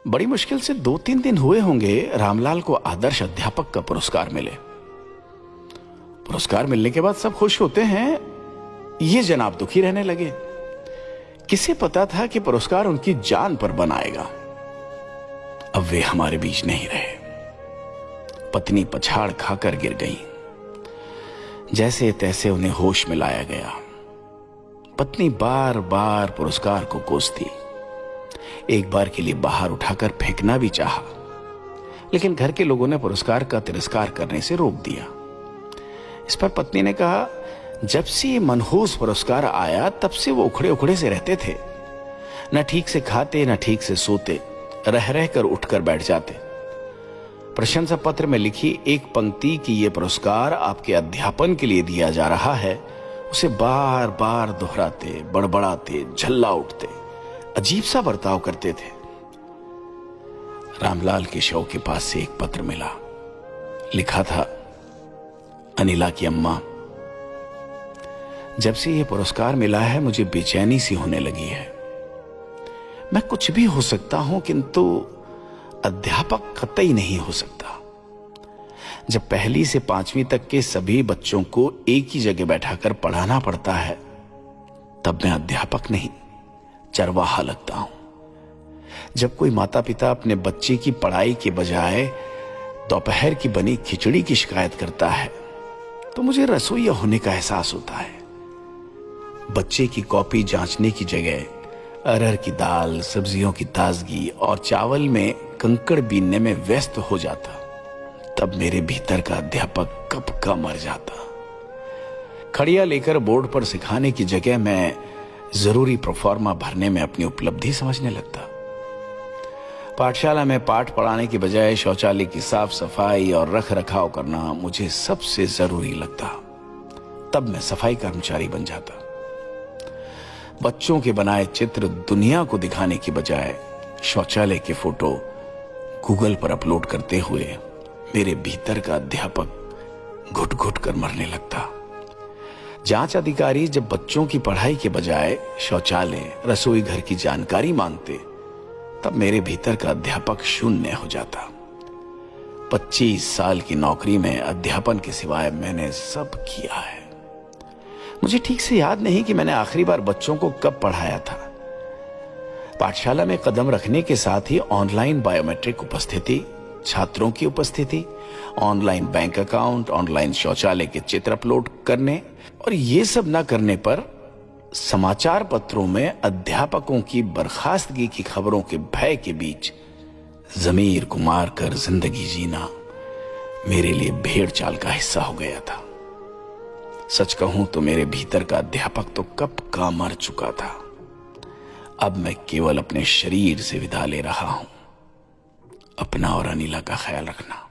बड़ी मुश्किल से 2-3 दिन हुए होंगे रामलाल को आदर्श अध्यापक का पुरस्कार मिले। पुरस्कार मिलने के बाद सब खुश होते हैं, ये जनाब दुखी रहने लगे। किसे पता था कि पुरस्कार उनकी जान पर बनाएगा। अब वे हमारे बीच नहीं रहे। पत्नी पछाड़ खाकर गिर गई। जैसे तैसे उन्हें होश में लाया गया। पत्नी बार बार पुरस्कार को कोसती। एक बार के लिए बाहर उठाकर फेंकना भी चाहा, लेकिन घर के लोगों ने पुरस्कार का तिरस्कार करने से रोक दिया। इस पर पत्नी ने कहा, जब से ये मनहूस पुरस्कार आया तब से वो उखड़े उखड़े से रहते थे। न ठीक से खाते न ठीक से सोते, रह रह कर उठकर बैठ जाते। प्रशंसा पत्र में लिखी एक पंक्ति कि ये पुरस्कार आपके अध्यापन के लिए दिया जा रहा है, उसे बार बार दोहराते, बड़बड़ाते, झल्ला उठते, अजीब सा बर्ताव करते थे। रामलाल के शव के पास से एक पत्र मिला। लिखा था, अनिला की अम्मा, जब से यह पुरस्कार मिला है मुझे बेचैनी सी होने लगी है। मैं कुछ भी हो सकता हूं, किंतु अध्यापक कतई नहीं हो सकता। जब 1ली से 5वीं तक के सभी बच्चों को एक ही जगह बैठाकर पढ़ाना पड़ता है, तब मैं अध्यापक नहीं, चरवाहा लगता हूं। जब कोई माता पिता अपने बच्चे की पढ़ाई के बजाय दोपहर की बनी खिचड़ी की शिकायत करता है, तो मुझे रसोइया होने का एहसास होता है। बच्चे की कॉपी जांचने की जगह अरहर की दाल, सब्जियों की ताजगी और चावल में कंकड़ बीनने में व्यस्त हो जाता, तब मेरे भीतर का अध्यापक कब का मर जाता। खड़िया लेकर बोर्ड पर सिखाने की जगह मैं जरूरी प्रोफार्मा भरने में अपनी उपलब्धि समझने लगता। पाठशाला में पाठ पढ़ाने की बजाय शौचालय की साफ सफाई और रख रखाव करना मुझे सबसे जरूरी लगता। तब मैं सफाई कर्मचारी बन जाता। बच्चों के बनाए चित्र दुनिया को दिखाने की बजाय शौचालय के फोटो गूगल पर अपलोड करते हुए मेरे भीतर का अध्यापक घुट घुट कर मरने लगता। जांच अधिकारी जब बच्चों की पढ़ाई के बजाय शौचालय, रसोई घर की जानकारी मांगते, तब मेरे भीतर का अध्यापक शून्य हो जाता। 25 साल की नौकरी में अध्यापन के सिवाय मैंने सब किया है। मुझे ठीक से याद नहीं कि मैंने आखिरी बार बच्चों को कब पढ़ाया था। पाठशाला में कदम रखने के साथ ही ऑनलाइन बायोमेट्रिक उपस्थिति, छात्रों की उपस्थिति, ऑनलाइन बैंक अकाउंट, ऑनलाइन शौचालय के चित्र अपलोड करने और ये सब न करने पर समाचार पत्रों में अध्यापकों की बर्खास्तगी की खबरों के भय के बीच जमीर को मारकर जिंदगी जीना मेरे लिए भेड़ चाल का हिस्सा हो गया था। सच कहूं तो मेरे भीतर का अध्यापक तो कब का मर चुका था। अब मैं केवल अपने शरीर से विदा ले रहा हूं। अपना और अनिला का ख्याल रखना।